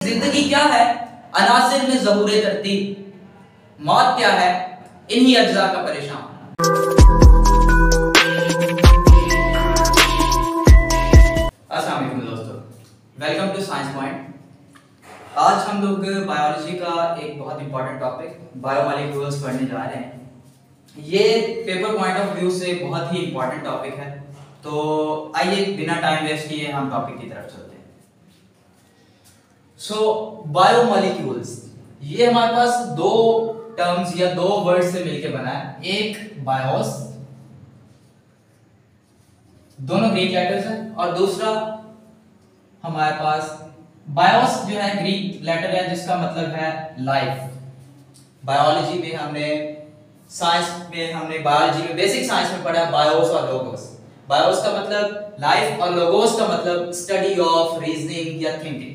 जिंदगी क्या है? अनासिर में ज़हूरे तरतीब। मौत क्या है? इन्हीं अज्जा का परेशान। अस्सलाम वालेकुम दोस्तों, वेलकम टू साइंस पॉइंट। आज हम लोग बायोलॉजी का एक बहुत इंपॉर्टेंट टॉपिक बायोमॉलिक्यूल्स पढ़ने जा रहे हैं। ये पेपर पॉइंट ऑफ व्यू से बहुत ही इंपॉर्टेंट टॉपिक है, तो आइए बिना टाइम वेस्ट किए हम टॉपिक की तरफ चलते हैं। बायोमॉलिक्यूल्स, ये हमारे पास दो टर्म्स या दो वर्ड से मिलकर बना है। एक बायोस, दोनों ग्रीक लेटर्स हैं, और दूसरा हमारे पास बायोस जो है ग्रीक लेटर है जिसका मतलब है लाइफ। बायोलॉजी में हमने बायोलॉजी में बेसिक साइंस में पढ़ा बायोस और लोगोस। बायोस का मतलब लाइफ और लोगोस का मतलब स्टडी ऑफ, रीजनिंग या थिंकिंग।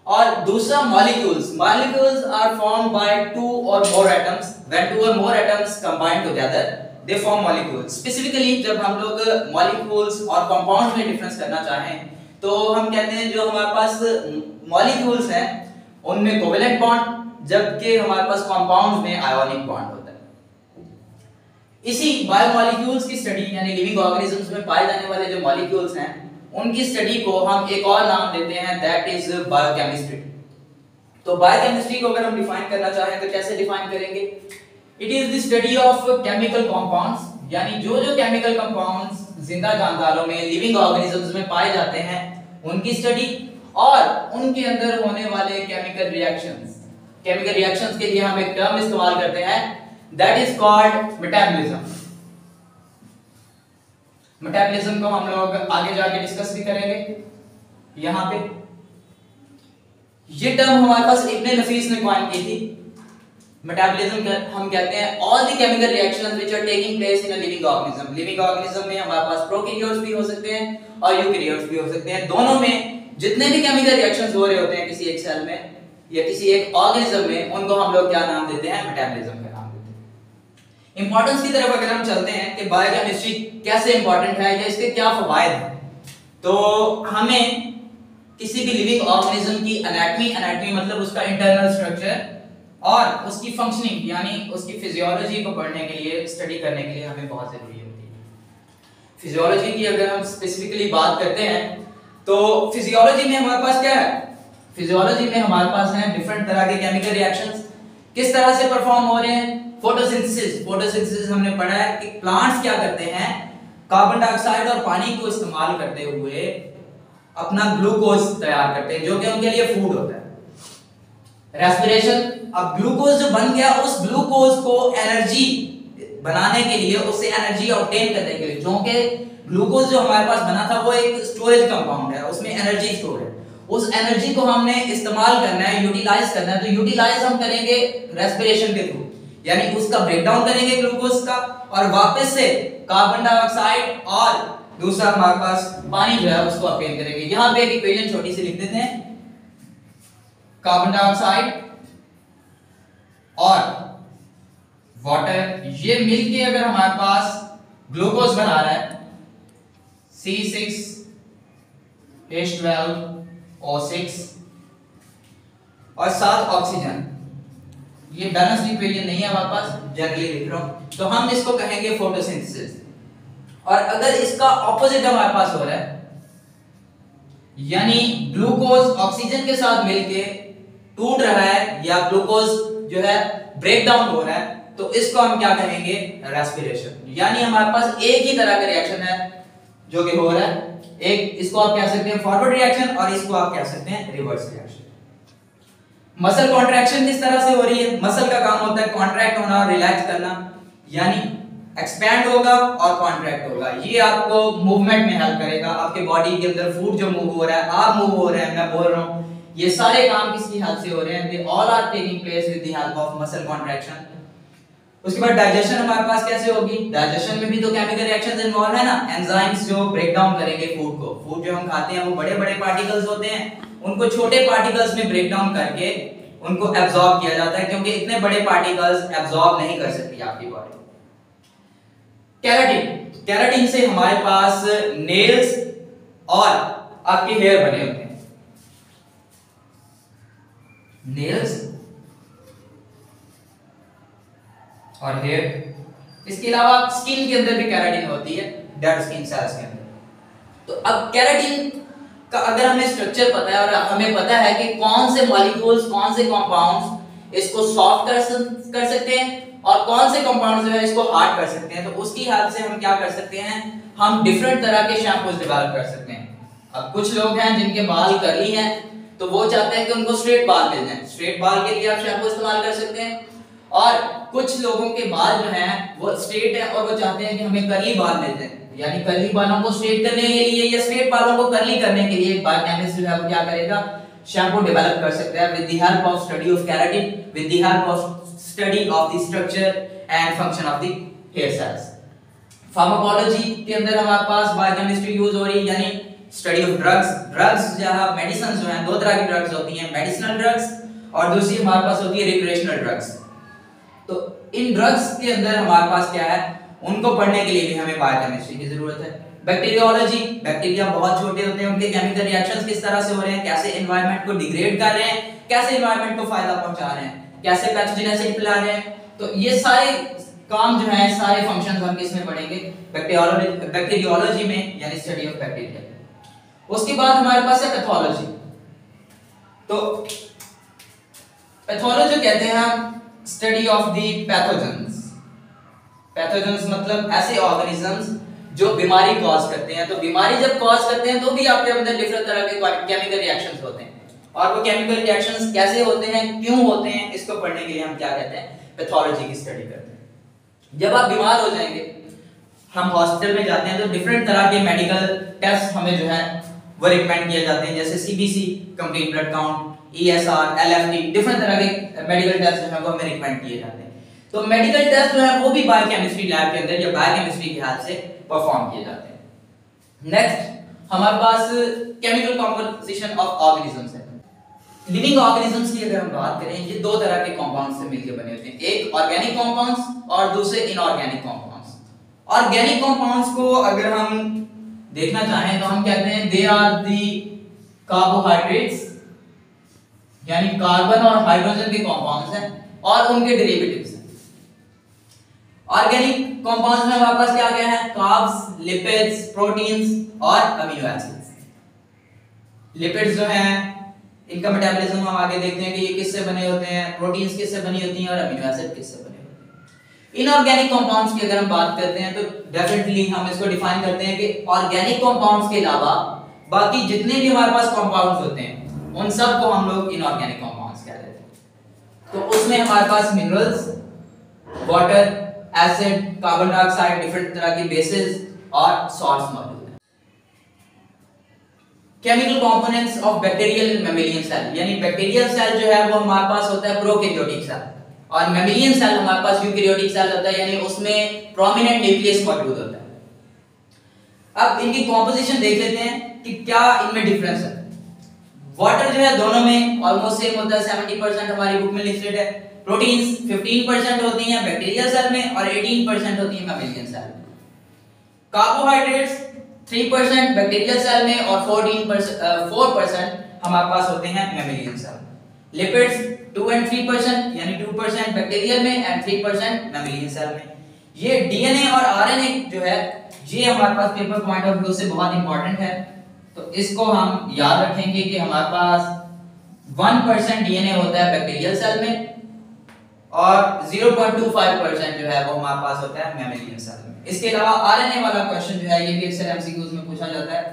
और दूसरा molecules are formed by two or more atoms. When two or more atoms combine together they form molecules. Specifically जब हम लोग मॉलिक्यूल्स और कंपाउंड्स में डिफरेंस करना चाहें तो हम कहते हैं जो हमारे पास मॉलिक्यूल्स हैं उनमें कोवेलेंट बॉन्ड, जबकि हमारे पास कंपाउंड्स में आयोनिक बॉन्ड होता है। इसी बायोमॉलिक्यूल्स की स्टडी यानी लिविंग ऑर्गेनिजम्स में पाए जाने वाले जो मॉलिक्यूल्स हैं उनकी स्टडी को हम एक और नाम देते हैं, दैट इज बायोकेमिस्ट्री। तो बायोकेमिस्ट्री को अगर हम डिफाइन करना चाहें तो कैसे डिफाइन करेंगे? It is the study of chemical compounds, यानी जो जो केमिकल कंपाउंड्स जिंदा जानदारों में, लिविंग ऑर्गेनिजम्स में पाए जाते हैं उनकी स्टडी, और उनके अंदर होने वाले केमिकल रिएक्शंस। केमिकल रिएक्शंस के लिए हम एक टर्म इस्तेमाल करते हैं, that is called metabolism. Metabolism को हम लोग आगे जाके डिस्कस भी करेंगे। यहां पे ये टर्म हमारे पास इब्न नफीस ने कॉइन की थी। मेटाबॉलिज्म हम कहते हैं all the chemical reactions which are taking place in a living organism. Living organism में हमारे पास प्रोकैरियोट्स भी हो सकते हैं और यूकैरियोट्स भी हो सकते हैं। दोनों में जितने भी केमिकल रिएक्शंस हो रहे होते हैं किसी एक सेल में या किसी एक ऑर्गेनिज्म में, उनको हम लोग क्या नाम देते हैं? मेटाबॉलिज्म का नाम देते हैं। इंपॉर्टेंस की तरफ अगर हम चलते हैं कि बायोकेमिस्ट्री कैसे इंपॉर्टेंट है या इसके क्या फवायद हैं, तो हमें किसी भी लिविंग ऑर्गेनिज्म की एनाटॉमी मतलब उसका इंटरनल स्ट्रक्चर और उसकी फंक्शनिंग यानी उसकी फिजियोलॉजी को पढ़ने के लिए, स्टडी करने के लिए हमें बहुत जरूरी होती है। फिजियोलॉजी की अगर हम स्पेसिफिकली बात करते हैं तो फिजियोलॉजी में हमारे पास क्या है? फिजियोलॉजी में हमारे पास है डिफरेंट तरह के केमिकल रिएक्शंस किस तरह से परफॉर्म हो रहे हैं। फोटोसिंथेसिस हमने पढ़ा है कि प्लांट्स क्या करते हैं, कार्बन डाइऑक्साइड और पानी को इस्तेमाल करते हुए अपना ग्लूकोज तैयार करते हैं जो कि उनके लिए फूड होता है। रेस्पिरेशन, अब ग्लूकोज जो बन गया उस ग्लूकोज को एनर्जी बनाने के लिए, उससे एनर्जी ऑब्टेन करने के लिए, जो कि ग्लूकोज जो हमारे पास बना था वो एक स्टोरेज कंपाउंड है, उसमें एनर्जी स्टोर है। उस एनर्जी को हमने इस्तेमाल करना है, यूटिलाइज करना है। तो यूटिलाइज हम करेंगे रेस्पिरेशन के थ्रू, यानी उसका ब्रेकडाउन करेंगे ग्लूकोज का और वापस से कार्बन डाइऑक्साइड और दूसरा हमारे पास पानी जो है उसको ऑब्टेन करेंगे। यहां पे एक इक्वेशन छोटी सी लिख देते हैं, कार्बन डाइऑक्साइड और वाटर ये मिलके अगर हमारे पास ग्लूकोज बना रहा है C6H12O6 और साथ ऑक्सीजन, ये बैलेंस्ड इक्वेशन नहीं है हमारे पास, जनरली लिख रहा हूं, तो हम इसको कहेंगे फोटोसिंथेसिस। और अगर इसका ऑपोजिट हमारे पास हो रहा है, यानी ग्लूकोज ऑक्सीजन के साथ मिलके टूट रहा है या ग्लूकोज जो है ब्रेक डाउन हो रहा है, तो इसको हम क्या कहेंगे? रेस्पिरेशन। यानी हमारे पास एक ही तरह का रिएक्शन है जो कि हो रहा है। एक इसको आप कह सकते हैं फॉरवर्ड रिएक्शन और इसको आप कह सकते हैं रिवर्स रिएक्शन। मसल कॉन्ट्रैक्शन किस तरह से हो रही है? मसल का काम होता है कॉन्ट्रैक्ट होना और रिलैक्स करना, यानी एक्सपैंड होगा और कॉन्ट्रैक्ट होगा। ये आपको मूवमेंट में हेल्प करेगा। आपके बॉडी के अंदर फूड जो मूव हो रहा है, आप मूव हो रहे हैं, मैं बोल रहा हूं, ये सारे काम किसकी हेल्प से हो रहे हैं? They all are taking place with the help of muscle contraction. उसके बाद डाइजेशन हमारे पास कैसे होगी? डाइजेशन में भी तो केमिकल रिएक्शंस इन्वॉल्व है ना, एंजाइम्स जो ब्रेक डाउन करेंगे फूड को। फूड जो हम खाते हैं वो बड़े बड़े पार्टिकल्स होते हैं, उनको छोटे पार्टिकल्स में ब्रेक डाउन करके उनको एब्जॉर्ब किया जाता है, क्योंकि इतने बड़े पार्टिकल्स एब्जॉर्ब नहीं कर सकती आपकी बॉडी। केराटिन से हमारे पास नेल्स और आपके हेयर बने होते हैं। नेल्स और हेयर। इसके अलावा स्किन के अंदर भी केराटिन होती है, डेड स्किन सेल्स के अंदर। तो अब केराटिन का अगर हमें स्ट्रक्चर पता है और हमें पता है कि कौन से मॉलिक्यूल्स, कौन से कंपाउंड्स इसको सॉफ्ट कर सकते हैं और कौन से कंपाउंड्स जो है इसको हार्ड कर सकते हैं, तो उसकी हेल्प से हम क्या कर सकते हैं, हम डिफरेंट तरह के शैम्पूज डेवलप कर सकते हैं। अब कुछ लोग हैं जिनके बाल कर्ली हैं, तो वो चाहते हैं कि उनको स्ट्रेट बाल मिल जाए, स्ट्रेट बाल के लिए आप शैम्पू इस्तेमाल कर सकते हैं। और कुछ लोगों के बाल जो हैं वो स्ट्रेट है और वो चाहते हैं कि हमें कर्ली बाल मिल जाए, यानी कर्ली बालों को स्ट्रेट करने के लिए या स्ट्रेट बालों को कर्ली करने के लिए बायोकेमिस्ट जो है वो क्या करेगा, शैम्पू डेवलप कर सकता है with the help of study of keratin, with the help of study of the structure and function of the hair cells. Pharmacology के अंदर हमारे पास बायोकेमिस्ट्री यूज हो रही है, यानी स्टडी ऑफ ड्रग्स जो है, मेडिसिन जो है, दो तरह की ड्रग्स होती हैं, मेडिसिनल ड्रग्स और दूसरी हमारे पास होती है रिक्रिएशनल ड्रग्स। तो इन ड्रग्स के अंदर हमारे पास क्या है, उनको पढ़ने के लिए भी हमें बायोकेमिस्ट्री की जरूरत है। बैक्टीरियोलॉजी, बैक्टीरिया बहुत छोटे होते हैं, उनके केमिकल रिएक्शंस किस तरह से हो रहे हैं, कैसे एनवायरनमेंट को डिग्रेड कर रहे हैं, कैसे एनवायरनमेंट को फायदा पहुंचा रहे हैं, कैसे पैथोजेनिसिटी फैला रहे हैं, तो ये सारे काम जो है, सारे फंक्शंस हम किसमें पढ़ेंगे, बैक्टीरियोलॉजी में, यानी स्टडी ऑफ बैक्टीरिया। उसके बाद हमारे पास है पैथोलॉजी। तो पैथोलॉजी कहते हैं हम study of the pathogens. Pathogens मतलब ऐसे ऑर्गेनिजम्स जो बीमारी कॉज करते हैं। तो बीमारी जब कॉज करते हैं तो भी आपके अंदर डिफरेंट तरह के केमिकल रिएक्शंस होते हैं, और वो केमिकल रिएक्शंस कैसे होते हैं, क्यों होते हैं, इसको पढ़ने के लिए हम क्या कहते हैं, पैथोलॉजी की स्टडी करते हैं। जब आप बीमार हो जाएंगे, हम हॉस्पिटल में जाते हैं तो डिफरेंट तरह के मेडिकल टेस्ट हमें जो है वो रिकमेंड किए जाते हैं, जैसे CBC, complete blood count, ESR, LFT, different तरह के मेडिकल टेस्ट जो है वो हमें रिकमेंड किए जाते हैं। तो मेडिकल टेस्ट जो है वो भी बायोकेमिस्ट्री लैब के अंदर या बायोकेमिस्ट्री के हाथ से परफॉर्म किए जाते हैं। नेक्स्ट हमारे पास केमिकल कंपोजिशन ऑफ ऑर्गेनिजम्स है। लिविंग ऑर्गेनिजम्स की अगर हम बात करें, ये दो तरह के कंपाउंड से मिलकर बने होते हैं, एक ऑर्गेनिक कंपाउंड्स और दूसरे इनऑर्गेनिक कंपाउंड्स। ऑर्गेनिक कंपाउंड्स को अगर हम देखना चाहें तो हम कहते हैं दे आर दी कार्बोहाइड्रेट्स, यानी कार्बन और हाइड्रोजन के कंपाउंड्स हैं और उनके डेरिवेटिव्स हैं। ऑर्गेनिक कंपाउंड्स में हमारे पास क्या क्या है, कार्ब्स, लिपिड्स, प्रोटीन्स और अमीनो एसिड्स। लिपिड्स जो हैं इनका मेटाबॉलिज्म हम आगे देखते हैं कि ये किससे बने होते हैं, प्रोटीन्स किससे बनी होती हैं और अमीनो एसिड किससे बने होते हैं। इनऑर्गेनिक कंपाउंड्स की अगर हम बात करते हैं तो डेफिनेटली हम इसको डिफाइन करते हैं कि ऑर्गेनिक कंपाउंड्स के अलावा बाकी जितने भी हमारे पास कंपाउंड्स होते हैं उन सब को हम लोग इनऑर्गेनिक कंपाउंड्स कहते हैं। तो उसमें हमारे पास minerals, water, acid, carbon dioxide, different तरह की बेसिस और सॉल्ट्स मौजूद हैं। Chemical components of bacterial and mammalian cell, यानी बैक्टीरियल सेल जो है वो हमारे पास होता है प्रोकैरियोटिक सेल, और मैमेलियन सेल हमारे पास यूकैरियोटिक सेल होता है, यानी उसमें प्रोमिनेंट न्यूक्लियस मौजूद होता है। अब इनकी कंपोजिशन देख लेते हैं कि क्या इनमें डिफरेंस है। वाटर जो है दोनों में ऑलमोस्ट सेम होता है, 70% हमारी बुक में लिस्टेड है। प्रोटीन्स 15% होती हैं बैक्टीरियल सेल में और 18% होती हैं मैमेलियन सेल में। कार्बोहाइड्रेट्स 3% बैक्टीरियल सेल में और 4% हमारे पास होते हैं मैमेलियन सेल में। लिपिड्स 2 and 3%, यानी 2% बैक्टीरियल में एंड 3% मैमेलियन सेल में। ये डीएनए और आरएनए जो है ये हमारे पास पेपर पॉइंट ऑफ व्यू से बहुत इंपॉर्टेंट है, तो इसको हम याद रखेंगे कि हमारे पास 1% डीएनए होता है बैक्टीरियल सेल में और 0.25% जो है वो हमारे पास होता है मैमेलियन सेल में। इसके अलावा आरएनए वाला क्वेश्चन जो है ये भी अक्सर एमसीक्यूज में पूछा जाता है,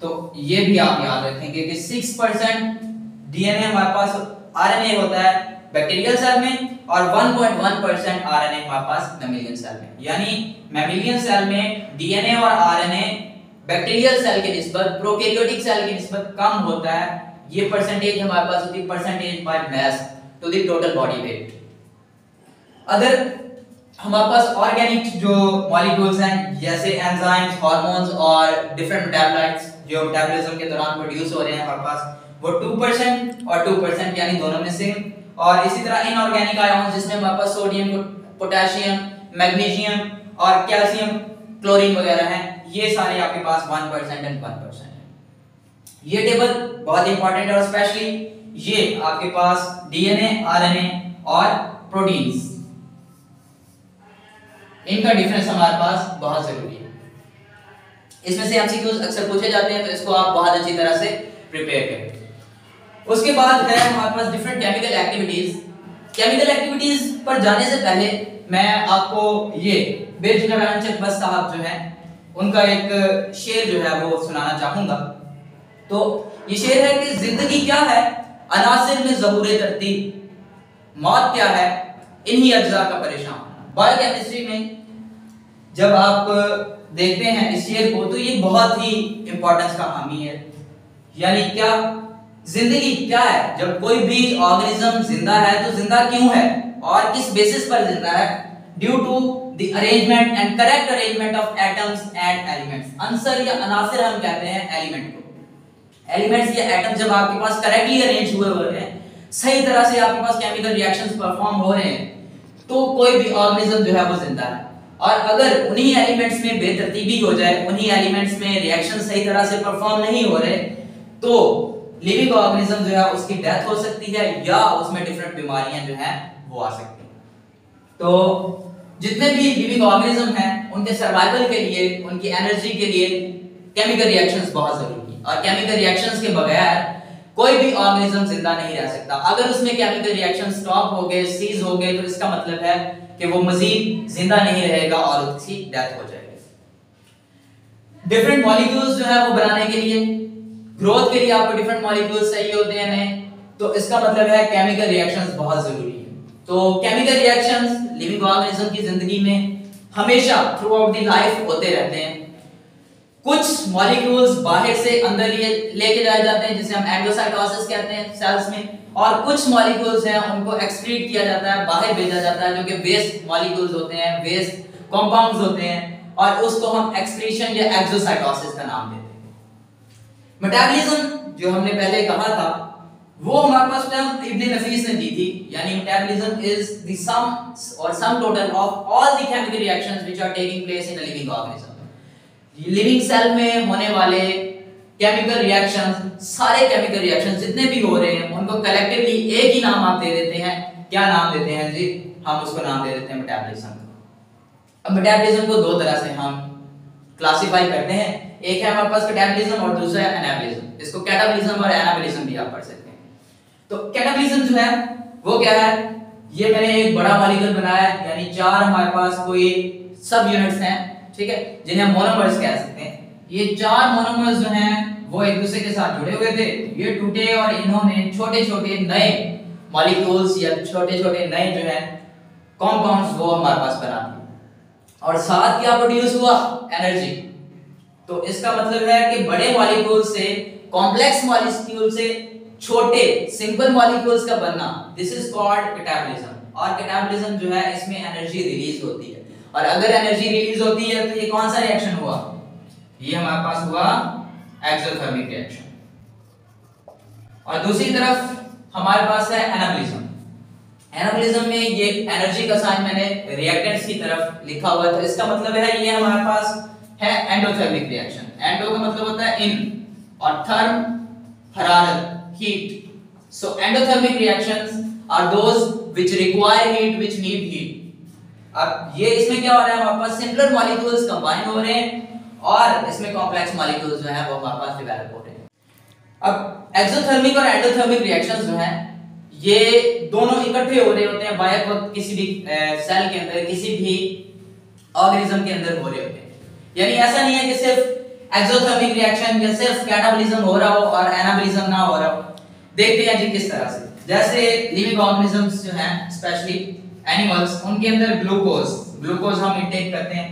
तो ये भी आप याद रखेंगे कि 6% डीएनए हमारे पास आरएनए होता है बैक्टीरियल सेल में और 1.1% आरएनए हमारे पास मैमेलियन सेल में। यानी मैमेलियन सेल में डीएनए और आरएनए बैक्टीरियल सेल के निस्बत प्रोकैरियोटिक सेल के निस्बत कम होता है। ये परसेंटेज हमारे पास होती है percentage by mass to the total body weight. Other हमारे पास ऑर्गेनिक जो मॉलिक्यूल्स हैं जैसे एंजाइम्स, हार्मोन्स और डिफरेंट मेटाबोलाइट्स जो मेटाबॉलिज्म के दौरान प्रोड्यूस हो रहे हैं हमारे पास वो 2% और 2% यानी दोनों में सेम। और इसी तरह इनऑर्गेनिक आयंस जिसमें हमारे पास सोडियम, पोटेशियम, मैग्नीशियम और कैल्शियम, क्लोरीन वगैरह हैं, ये सारे आपके पास 1% एंड 1% है। ये टेबल बहुत इंपॉर्टेंट है और स्पेशली ये आपके पास डीएनए, आरएनए और प्रोटीन्स, इनका डिफरेंस हमारे पास बहुत जरूरी है। इसमें से एमसीक्यूज अक्सर पूछे जाते हैं, तो इसको आप बहुत अच्छी तरह से प्रिपेयर करें। उसके बाद है हमारे पास different chemical activities. Chemical activities पर जाने से पहले मैं आपको ये बेजुनरान चकबस साहब जो है उनका एक शेर जो है वो सुनाना चाहूंगा। तो ये शेर है कि जिंदगी क्या है अनासिर में ज़हूरे तरतीब, मौत क्या है इन्हीं अज्जा का परेशान। बायोकेमिस्ट्री में जब आप देखते हैं इस शेर को तो ये बहुत ही इंपॉर्टेंस का हामी है। यानी क्या, जिंदगी क्या है, जब कोई भी ऑर्गेनिज्म जिंदा है तो जिंदा क्यों है और किस बेसिस पर जिंदा है? Due to the arrangement and correct arrangement of atoms and elements. Answer या अनासिर हम कहते हैं एलिमेंट को। एलिमेंट्स या एटम्स जब आपके पास करेक्टली अरेंज हुए हैं, सही तरह से आपके पास केमिकल रिएक्शंस परफॉर्म हो रहे हैं, तो कोई भी ऑर्गेनिज्म जो है वो जिंदा है। और अगर उन्हीं एलिमेंट्स में बेतरतीबी हो जाए, उन्हीं एलिमेंट्स में रिएक्शन सही तरह से परफॉर्म नहीं हो रहे, तो लिविंग ऑर्गेनिज्म जो है उसकी डेथ हो सकती है या उसमें डिफरेंट बीमारियां जो हैं वो आ सकती हैं। तो जितने भी लिविंग ऑर्गेनिज्म हैं उनके सर्वाइवल के लिए, उनकी एनर्जी के लिए केमिकल रिएक्शंस बहुत जरूरी है। और केमिकल रिएक्शंस के बगैर कोई भी ऑर्गेनिज्म जिंदा नहीं रह सकता। अगर उसमें केमिकल रिएक्शन स्टॉप हो गए, सीज हो गए, तो इसका मतलब है कि वो मजीद जिंदा नहीं रहेगा और उसकी डेथ हो जाएगी। डिफरेंट मॉलिक्यूल्स जो है वो बनाने के लिए, ग्रोथ के लिए आपको डिफरेंट मॉलिक्यूल्स चाहिए होते हैं, तो इसका मतलब है केमिकल रिएक्शंस बहुत जरूरी है। तो केमिकल रिएक्शंस लिविंग ऑर्गेनिज्म की जिंदगी में हमेशा थ्रू आउट द लाइफ होते रहते हैं। कुछ मॉलिक्यूल्स बाहर से अंदर लेके जाए जाते हैं, जिसे हम एंडोसाइटोसिस कहते हैं सेल्स में, और कुछ मॉलिक्यूल्स हैं उनको एक्सक्रीट किया जाता है, बाहर भेजा जाता है, जो कि वेस्ट मॉलिक्यूल्स होते हैं, वेस्ट कंपाउंड्स होते हैं, और उसको हम एक्सक्रीशन या एक्सोसाइटोसिस का नाम देते हैं। मेटाबॉलिज्म जो हमने पहले कहा था वो हमारे पास टर्म इब्न नफीस ने दी थी, यानी मेटाबॉलिज्म इज द सम और sum total of all the chemical reactions which are taking place in a living organism. Living cell में होने वाले केमिकल रिएक्शंस, सारे केमिकल रिएक्शंस जितने भी हो रहे हैं उनको कलेक्टिवली एक ही नाम आप दे देते हैं। क्या नाम देते हैं जी? हम उसको नाम दे देते हैं मेटाबॉलिज्म। अब मेटाबॉलिज्म को दो तरह से हम क्लासिफाई करते हैं, एक है हमारे पास कैटाबॉलिज्म और दूसरा है एनाबॉलिज्म। इसको कैटाबॉलिज्म और एनाबॉलिज्म भी आप पढ़ सकते हैं। तो कैटाबॉलिज्म जो है वो क्या है? ये मैंने एक बड़ा मॉलिक्यूल बनाया, यानी चार हमारे पास कोई सब यूनिट्स हैं, ठीक है, जिन्हें हम मोनोमर्स कह सकते हैं। ये चार मोनोमर्स जो हैं वो एक दूसरे के साथ जुड़े हुए थे, ये टूटे और इन्होंने छोटे-छोटे नए मॉलिक्यूल्स या छोटे-छोटे नए जो हैं कंपाउंड्स वो हमारे पास बना दिए, और साथ क्या प्रोड्यूस हुआ? एनर्जी। तो इसका मतलब है कि बड़े मॉलिक्यूल से, कॉम्प्लेक्स मॉलिक्यूल से छोटे सिंपल मॉलिक्यूल्स का बनना, दिस इज कॉल्ड कैटाबॉलिज्म। और कैटाबॉलिज्म जो है इसमें एनर्जी रिलीज होती है, और अगर एनर्जी रिलीज होती है तो ये कौन सा रिएक्शन हुआ? ये हमारे पास हुआ एक्सोथर्मिक रिएक्शन। और दूसरी तरफ हमारे पास है एनाबॉलिज्म। एनाबॉलिज्म में ये एनर्जी का साइन मैंने रिएक्टेंट्स की तरफ लिखा हुआ है, तो इसका मतलब है ये हमारे पास है एंडोथर्मिक रिएक्शन। एंडो का मतलब होता है इन, और थर्म हरारत, heat. So endothermic reactions are those which require heat, which need heat. अब ये इसमें क्या हो रहा है? हमारे पास सिंपलर मॉलिक्यूल्स कंबाइन हो रहे हैं और इसमें कॉम्प्लेक्स मॉलिक्यूल्स जो है वो हमारे पास डेवलप हो रहे हैं। अब एक्सोथर्मिक और एंडोथर्मिक रिएक्शंस जो हैं ये दोनों इकट्ठे हो रहे होते हैं बाय वक्त किसी भी सेल के अंदर, किसी भी ऑर्गेनिज्म के अंदर हो रहे होते हैं। यानी ऐसा नहीं है कि सिर्फ एक्सोथर्मिक रिएक्शन या सिर्फ कैटाबॉलिज्म हो रहा हो और एनाबॉलिज्म ना हो रहा हो। देखते हैं जी किस तरह से। जैसे लिविंग ऑर्गेनिजम्स जो हैं, स्पेशली एनिमल्स, उनके अंदर ग्लूकोज हम इंटेक करते हैं,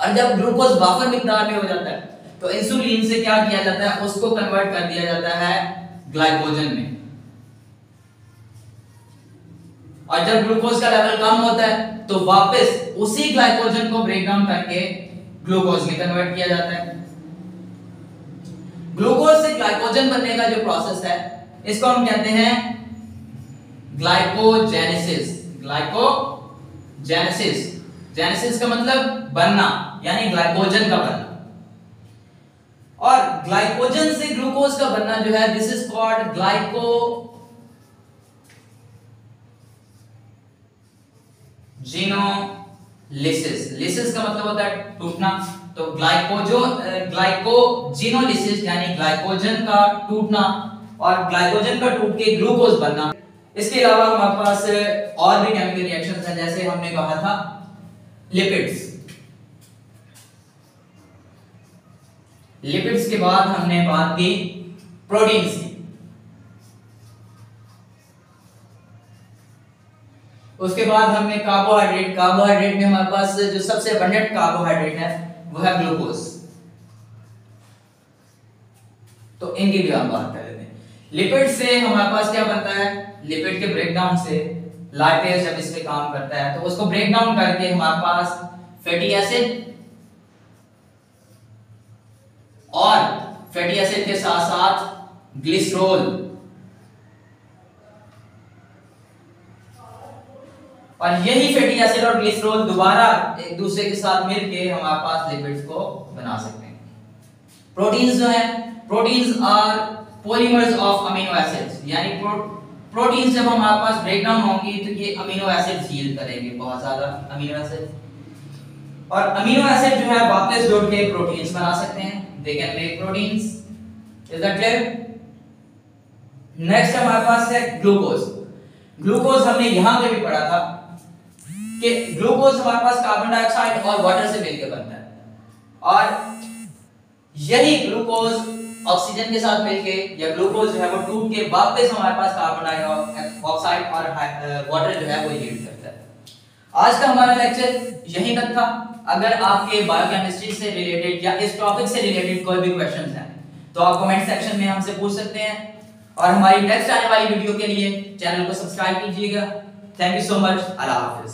और जब ग्लूकोज वाफर मिकदार में हो जाता है तो इंसुलिन से क्या किया जाता है? उसको कन्वर्ट कर दिया जाता है ग्लाइकोजन में, और जब ग्लूकोज का लेवल कम होता है तो वापस उसी ग्लाइकोजन को ब्रेक डाउन करके ग्लूकोज में कन्वर्ट किया जाता है। ग्लूकोज से ग्लाइकोजन बनने का जो प्रोसेस है इसको हम कहते हैं ग्लाइकोजेनेसिस। जेनेसिस का मतलब बनना, यानी ग्लाइकोजन का बनना। और ग्लाइकोजन से ग्लूकोज का बनना जो है this is called glycogenolysis. Lysis का मतलब होता है टूटना, तो ग्लाइकोजिनोलिसिस यानी ग्लाइकोजन का टूटना और ग्लाइकोजन का टूट के ग्लूकोज बनना। इसके अलावा हमारे पास और भी केमिकल रिएक्शंस हैं, जैसे हमने कहा था लिपिड्स। लिपिड्स के बाद हमने बात की प्रोटीन्स की। उसके बाद हमने कार्बोहाइड्रेट। कार्बोहाइड्रेट में हमारे पास जो सबसे अबंडेंट कार्बोहाइड्रेट है वो है ग्लूकोज। तो इनकी भी हम बात कर लेते हैं। लिपिड से हमारे पास क्या बनता है, लिपिड के ब्रेकडाउन से लाइपेज जब इस पे काम करता है तो उसको ब्रेक डाउन करके हमारे पास फैटी एसिड और फैटी एसिड के साथ साथ ग्लिसरॉल और यही फैटी एसिड और ग्लिसरॉल दोबारा एक दूसरे के साथ मिलके हमारे पास लिपिड्स को बना सकते हैं। प्रोटीन्स जो है, proteins are polymers of amino acids, यानी प्रोटीन्स जब हमारे पास ब्रेक डाउन होंगी तो ये अमीनो एसिड्स यील्ड करेंगे, बहुत ज्यादा अमीनो एसिड, और अमीनो एसिड जो है वापस जोड़ के प्रोटीन्स बना सकते हैं। They can make proteins. Is that clear? Next हमारे पास है ग्लूकोज। ग्लूकोज हमने यहां पे भी पढ़ा था कि ग्लूकोज हमारे पास कार्बन डाइऑक्साइड और वाटर से मिलकर बनता है, और यही ग्लूकोज ऑक्सीजन के साथ मिलके या ग्लूकोज जो है वो टूट के वापस हमारे पास कार्बन डाइऑक्साइड और वाटर जो है वो यील्ड करता है। आज का हमारा लेक्चर यहीं तक था। अगर आपके बायोकेमिस्ट्री से रिलेटेड या इस टॉपिक से रिलेटेड कोई भी क्वेश्चंस हैं तो आप कमेंट सेक्शन में हमसे पूछ सकते हैं, और हमारी नेक्स्ट आने वाली वीडियो के लिए चैनल को सब्सक्राइब कीजिएगा। Thank you so much. Allah Hafiz.